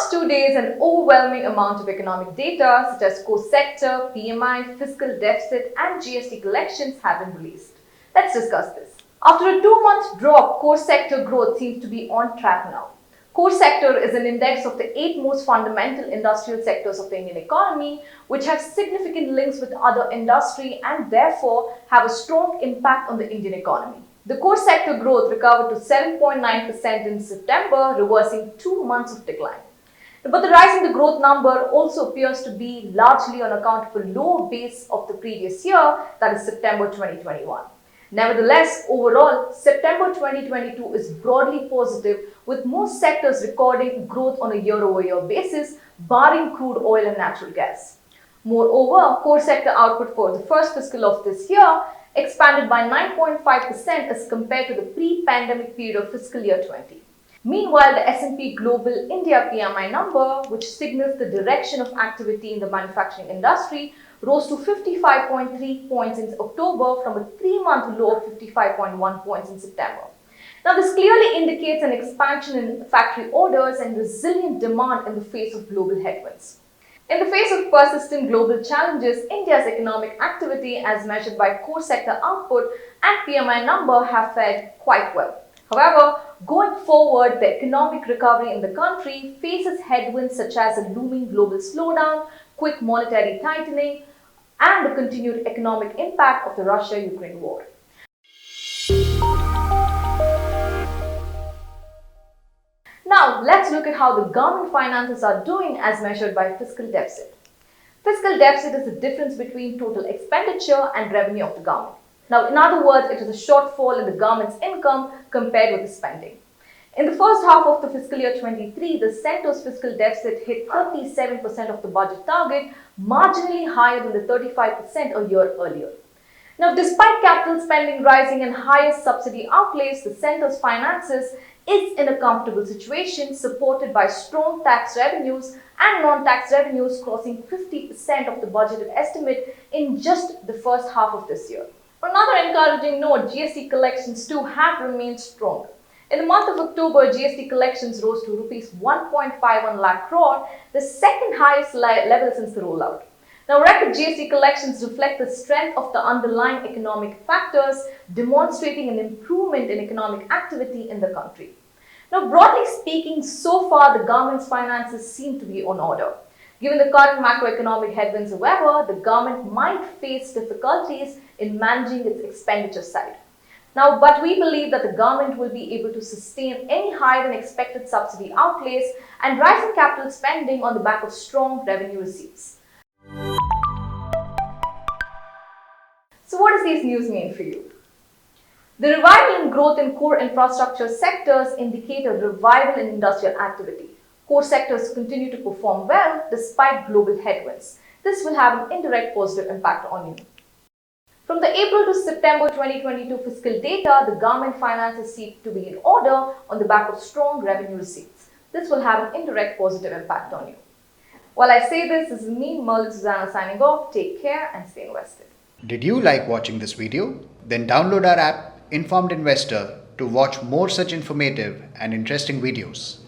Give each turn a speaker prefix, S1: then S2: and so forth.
S1: last 2 days, an overwhelming amount of economic data such as core sector, PMI, fiscal deficit and GST collections have been released. Let's discuss this. After a 2-month drop, core sector growth seems to be on track now. Core sector is an index of the 8 most fundamental industrial sectors of the Indian economy, which have significant links with other industry and therefore have a strong impact on the Indian economy. The core sector growth recovered to 7.9% in September, reversing 2 months of decline. But the rise in the growth number also appears to be largely on account of a low base of the previous year, that is September 2021. Nevertheless, overall, September 2022 is broadly positive, with most sectors recording growth on a year-over-year basis, barring crude oil and natural gas. Moreover, core sector output for the first fiscal of this year expanded by 9.5% as compared to the pre-pandemic period of fiscal year 20. Meanwhile, the S&P Global India PMI number, which signals the direction of activity in the manufacturing industry, rose to 55.3 points in October from a 3-month low of 55.1 points in September. Now, this clearly indicates an expansion in factory orders and resilient demand in the face of global headwinds. In the face of persistent global challenges, India's economic activity as measured by core sector output and PMI number have fared quite well. However, going forward, the economic recovery in the country faces headwinds such as a looming global slowdown, quick monetary tightening, and the continued economic impact of the Russia-Ukraine war. Now, let's look at how the government finances are doing as measured by fiscal deficit. Fiscal deficit is the difference between total expenditure and revenue of the government. Now, in other words, it is a shortfall in the government's income compared with the spending. In the first half of the fiscal year 23, the centre's fiscal deficit hit 37% of the budget target, marginally higher than the 35% a year earlier. Now, despite capital spending rising and higher subsidy outlays, the centre's finances is in a comfortable situation, supported by strong tax revenues and non-tax revenues crossing 50% of the budgeted estimate in just the first half of this year. On another encouraging note, GST collections too have remained strong. In the month of October, GST collections rose to Rs 1.51 lakh crore, the second highest level since the rollout. Now, record GST collections reflect the strength of the underlying economic factors, demonstrating an improvement in economic activity in the country. Now, broadly speaking, so far the government's finances seem to be on order. Given the current macroeconomic headwinds, however, the government might face difficulties in managing its expenditure side. Now, but we believe that the government will be able to sustain any higher than expected subsidy outlays and rising capital spending on the back of strong revenue receipts. So what does these news mean for you? The revival in growth in core infrastructure sectors indicate a revival in industrial activity. Core sectors continue to perform well despite global headwinds. This will have an indirect positive impact on you. From the April to September 2022 fiscal data, the government finances seem to be in order on the back of strong revenue receipts. This will have an indirect positive impact on you. While I say this is me, Merlin Susanna, signing off. Take care and stay invested.
S2: Did you like watching this video? Then download our app Informed Investor to watch more such informative and interesting videos.